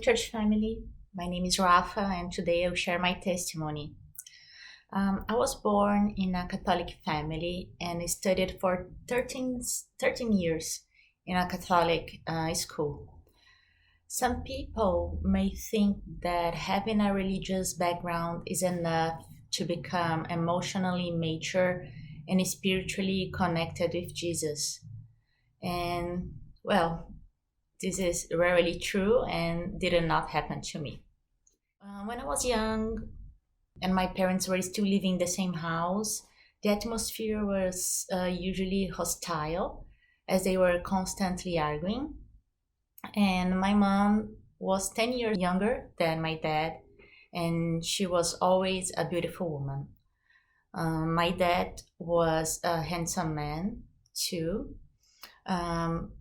church family. My name is Rafa, and today I'll share my testimony. I was born in a Catholic family and studied for 13 years in a Catholic school. Some people may think that having a religious background is enough to become emotionally mature and spiritually connected with Jesus. And well, this is rarely true and did not happen to me. When I was young and my parents were still living in the same house, the atmosphere was usually hostile as they were constantly arguing. And my mom was 10 years younger than my dad, and she was always a beautiful woman. My dad was a handsome man too, um,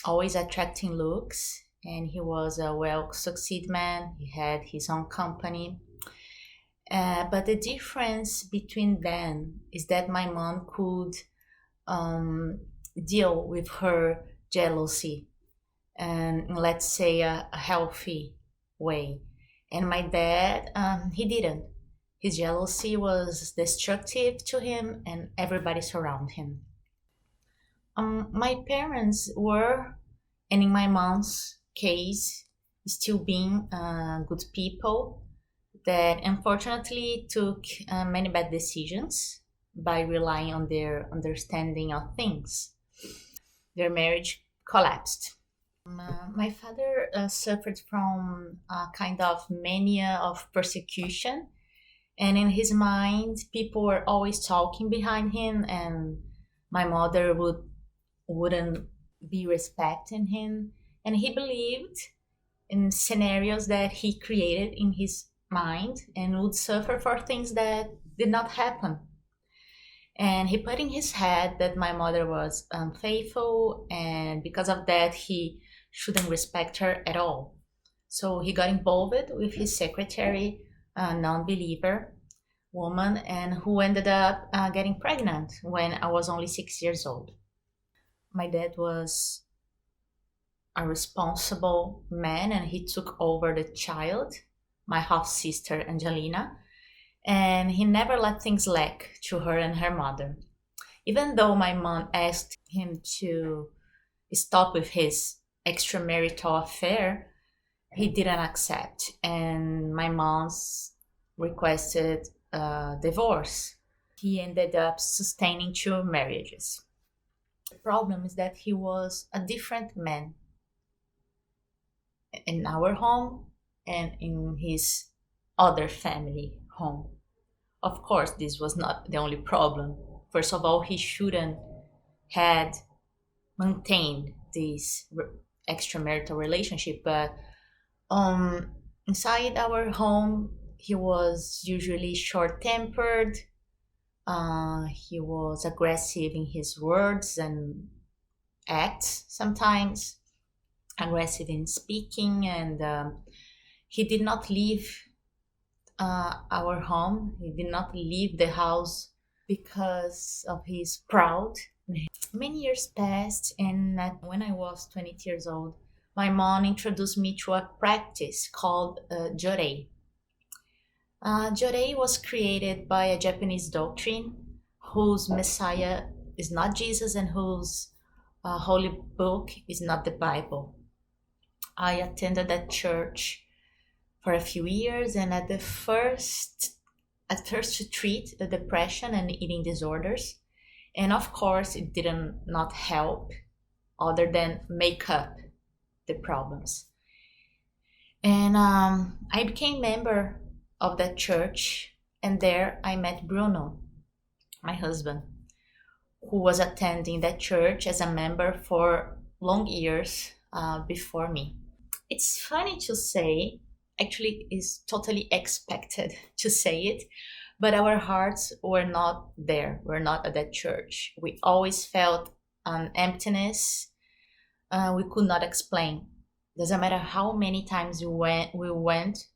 always attracting looks, and he was a well succeeded man. He had his own company. But the difference between them is that my mom could um, deal with her jealousy and let's say a healthy way. And my dad, he didn't. His jealousy was destructive to him and everybody surround him. My parents were, and in my mom's case, still being good people that unfortunately took many bad decisions by relying on their understanding of things. Their marriage collapsed. My father suffered from a kind of mania of persecution, and in his mind, people were always talking behind him, and my mother wouldn't be respecting him, and he believed in scenarios that he created in his mind and would suffer for things that did not happen. And he put in his head that my mother was unfaithful, and because of that, he shouldn't respect her at all. So he got involved with his secretary, a non believer woman, and who ended up getting pregnant when I was only 6 years old. My dad was a responsible man and he took over the child, my half sister Angelina, and he never let things lack to her and her mother. Even though my mom asked him to stop with his extramarital affair, he didn't accept, and my mom's requested a divorce. He ended up sustaining two marriages. The problem is that he was a different man in our home and in his other family home. Of course, this was not the only problem. First of all, he shouldn't had maintained this extramarital relationship, but inside our home, he was usually short-tempered. He was aggressive in his words and acts sometimes, aggressive in speaking, and he did not leave our home. He did not leave the house because of his proud. Many years passed, and when I was 20 years old, my mom introduced me to a practice called Jorei. Jorei was created by a Japanese doctrine whose Messiah is not Jesus and whose holy book is not the Bible. I attended that church for a few years, and at first to treat the depression and eating disorders, and of course it didn't not help other than make up the problems. And I became member of that church, and there I met Bruno, my husband, who was attending that church as a member for long years before me. It's funny to say, actually is totally expected to say it, but our hearts were not there. We're not at that church. We always felt an emptiness we could not explain. Doesn't matter how many times we went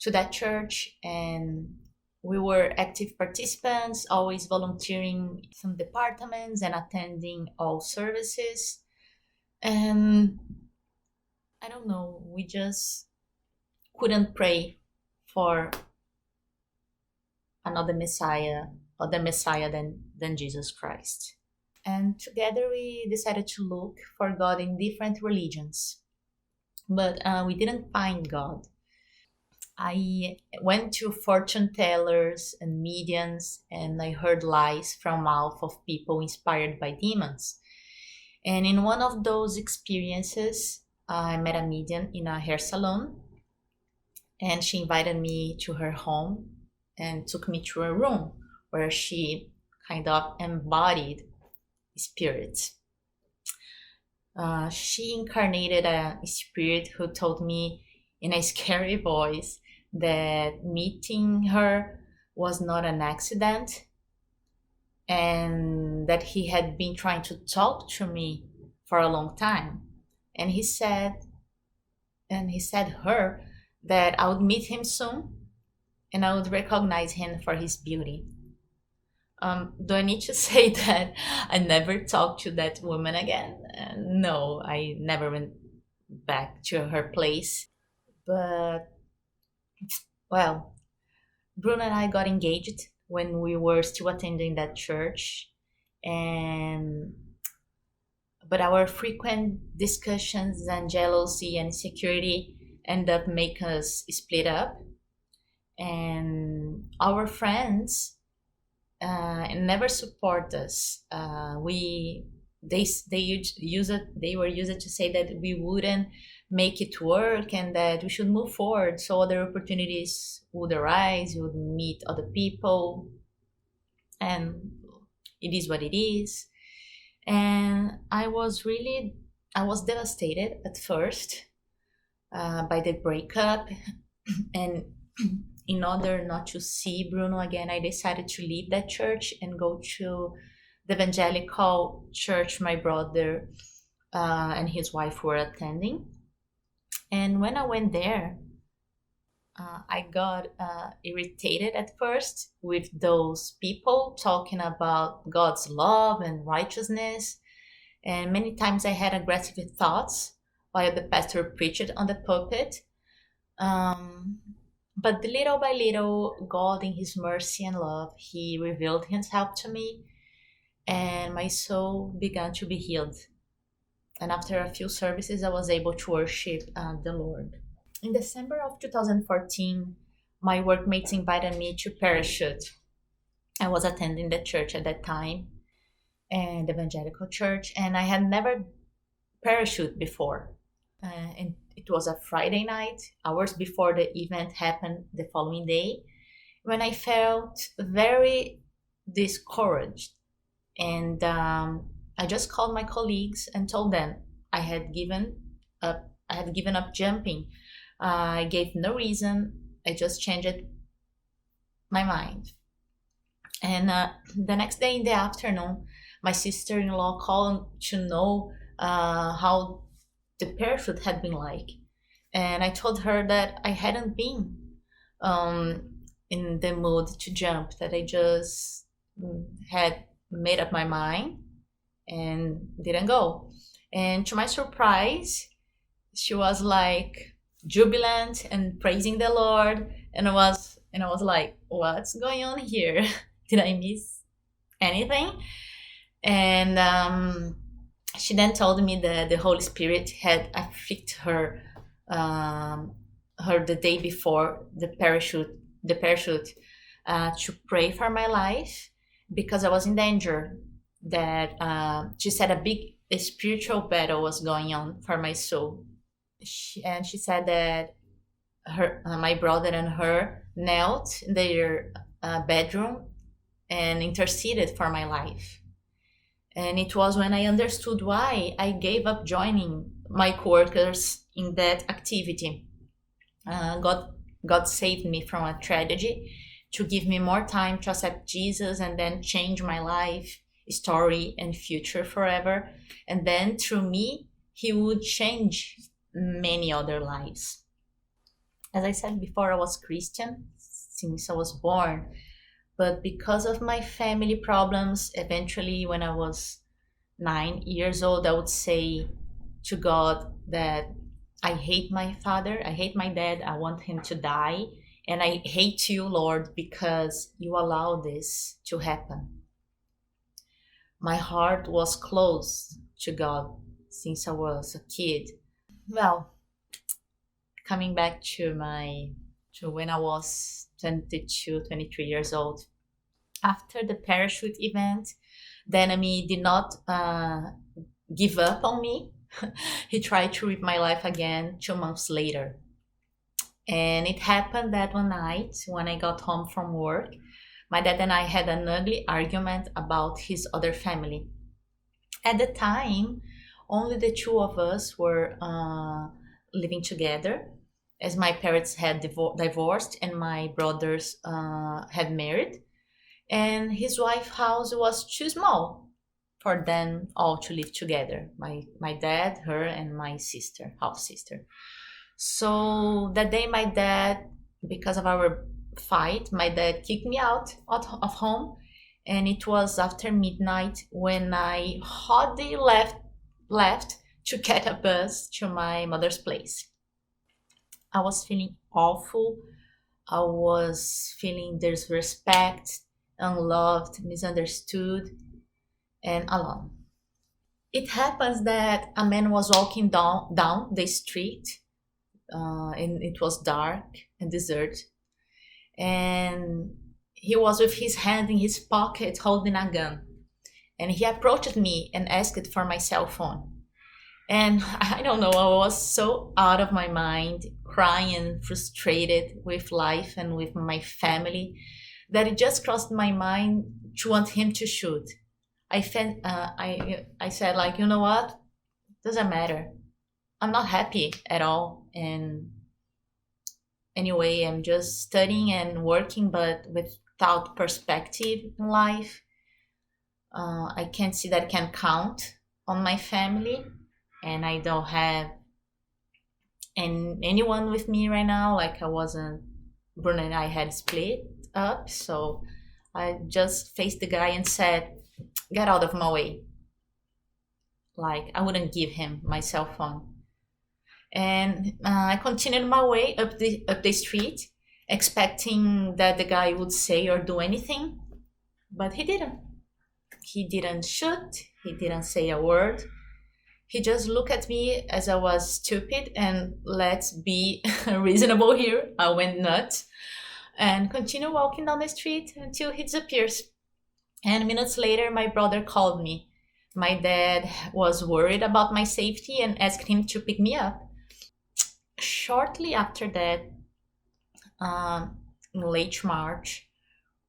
to that church, and we were active participants, always volunteering in some departments and attending all services. And I don't know, we just couldn't pray for another Messiah, other Messiah than Jesus Christ. And together we decided to look for God in different religions, but we didn't find God. I went to fortune tellers and mediums, and I heard lies from mouth of people inspired by demons. And in one of those experiences, I met a medium in a hair salon, and she invited me to her home and took me to a room where she kind of embodied spirits. She incarnated a spirit who told me in a scary voice that meeting her was not an accident, and that he had been trying to talk to me for a long time. And he said her that I would meet him soon and I would recognize him for his beauty. Do I need to say that I never talked to that woman again? No, I never went back to her place. But, well, Bruno and I got engaged when we were still attending that church. And but our frequent discussions and jealousy and insecurity end up make us split up. And our friends never support us. We they use it. They were used to say that we wouldn't make it work and that we should move forward so other opportunities would arise. We would meet other people, and it is what it is. And I was devastated at first by the breakup, and in order not to see Bruno again, I decided to leave that church and go to the evangelical church my brother and his wife were attending. And when I went there, I got irritated at first with those people talking about God's love and righteousness. And many times I had aggressive thoughts while the pastor preached on the pulpit. Um, but little by little, God, in His mercy and love, He revealed Himself to me, and my soul began to be healed. And after a few services, I was able to worship the Lord. In December of 2014, my workmates invited me to parachute. I was attending the church at that time, and the evangelical church, and I had never parachute before. And it was a Friday night, hours before the event happened the following day, when I felt very discouraged. And I just called my colleagues and told them I had given up. I had given up jumping. I gave no reason. I just changed my mind. And the next day in the afternoon, my sister-in-law called to know how the parachute had been like. And I told her that I hadn't been um, in the mood to jump, that I just had made up my mind and didn't go. And to my surprise, she was like jubilant and praising the Lord. And I was like, what's going on here? Did I miss anything? And she then told me that the Holy Spirit had afflicted her the day before the parachute to pray for my life because I was in danger. That she said a spiritual battle was going on for my soul. She said that my brother and her knelt in their bedroom and interceded for my life. And it was when I understood why I gave up joining my coworkers in that activity. God saved me from a tragedy to give me more time to accept Jesus and then change my life, story, and future forever. And then through me, He would change many other lives. As I said before, I was Christian since I was born. But because of my family problems, eventually, when I was 9 years old, I would say to God that I hate my father. I hate my dad. I want him to die. And I hate you, Lord, because you allow this to happen. My heart was closed to God since I was a kid. Well, coming back to when I was 22, 23 years old. After the parachute event, the enemy did not give up on me. He tried to rip my life again 2 months later. And it happened that one night when I got home from work, my dad and I had an ugly argument about his other family. At the time, only the two of us were living together, as my parents had divorced and my brothers had married, and his wife's house was too small for them all to live together. My dad, her, and my sister, half sister. So that day, my dad, because of our fight, my dad kicked me out of home, and it was after midnight when I hardly left to get a bus to my mother's place. I was feeling awful. I was feeling disrespect, unloved, misunderstood, and alone. It happens that a man was walking down the street, and it was dark and desert, and he was with his hand in his pocket holding a gun. And he approached me and asked for my cell phone. And I don't know, I was so out of my mind, crying, frustrated with life and with my family, that it just crossed my mind to want him to shoot. I said, like, you know what? Doesn't matter. I'm not happy at all. And anyway, I'm just studying and working, but without perspective in life. I can't see that I can count on my family, and I don't have anyone with me right now. Like I wasn't, Bruno and I had split up, so I just faced the guy and said, "Get out of my way." Like I wouldn't give him my cell phone, and I continued my way up the street, expecting that the guy would say or do anything, but he didn't. He didn't shoot. He didn't say a word. He just looked at me as I was stupid, and let's be reasonable here. I went nuts and continued walking down the street until he disappears. And minutes later, my brother called me. My dad was worried about my safety and asked him to pick me up. Shortly after that, in late March,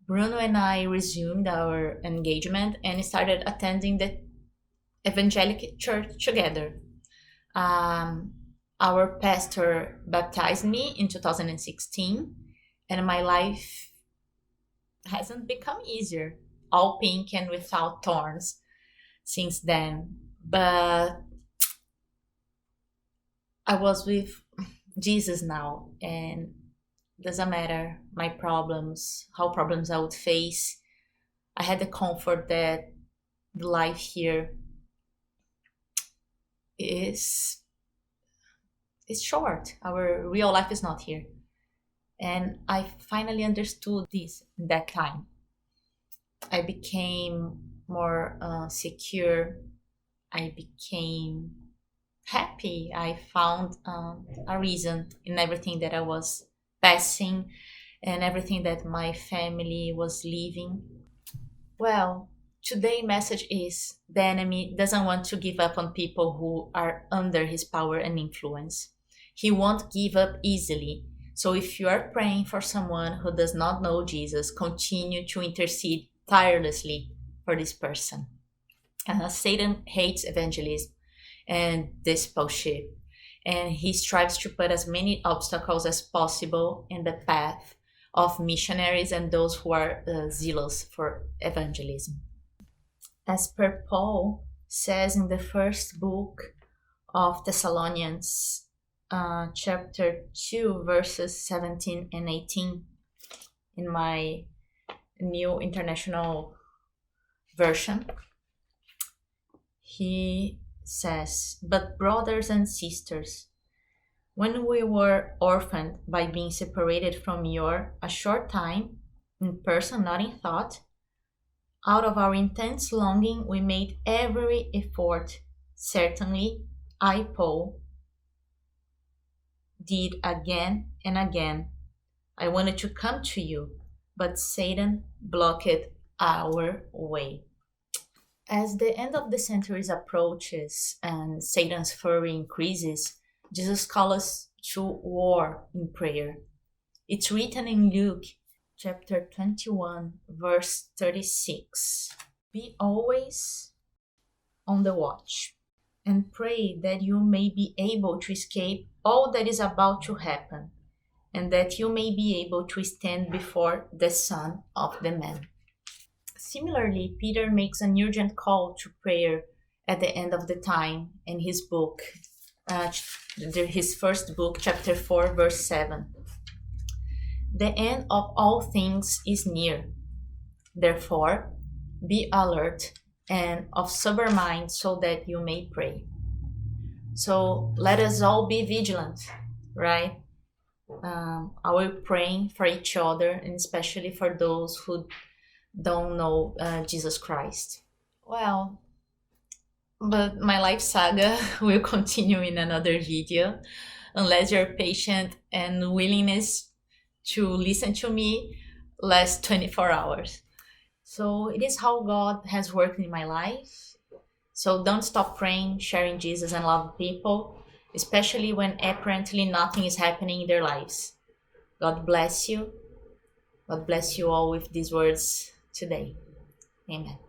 Bruno and I resumed our engagement and started attending the evangelical church together. Um, our pastor baptized me in 2016, and my life hasn't become easier, all pink and without thorns since then. But I was with Jesus now, and doesn't matter my problems, how problems I would face. I had the comfort that the life here is is short. Our real life is not here. And I finally understood this in that time. I became more secure. I became happy. I found a reason in everything that I was passing and everything that my family was living. Well, today's message is the enemy doesn't want to give up on people who are under his power and influence. He won't give up easily. So if you are praying for someone who does not know Jesus, continue to intercede tirelessly for this person. Satan hates evangelism and discipleship, and he strives to put as many obstacles as possible in the path of missionaries and those who are zealous for evangelism. As per Paul says in the first book of Thessalonians, chapter 2, verses 17 and 18, in my New International Version, he says, "But brothers and sisters, When we were orphaned by being separated from your a short time, in person, not in thought, out of our intense longing, we made every effort. Certainly, I, Paul, did again and again. I wanted to come to you, but Satan blocked our way. As the end of the centuries approaches and Satan's fury increases, Jesus calls us to war in prayer. It's written in Luke chapter 21, verse 36. Be always on the watch and pray that you may be able to escape all that is about to happen and that you may be able to stand before the Son of the Man. Similarly, Peter makes an urgent call to prayer at the end of the time in his book, his first book, chapter 4, verse 7. The end of all things is near. Therefore, be alert and of sober mind so that you may pray. So let us all be vigilant, right? Are we praying for each other, and especially for those who don't know Jesus Christ? Well, but my life saga will continue in another video, unless your patient and willingness to listen to me lasts 24 hours. So it is how God has worked in my life. So don't stop praying, sharing Jesus, and love people, especially when apparently nothing is happening in their lives. God bless you. God bless you all with these words today. Amen.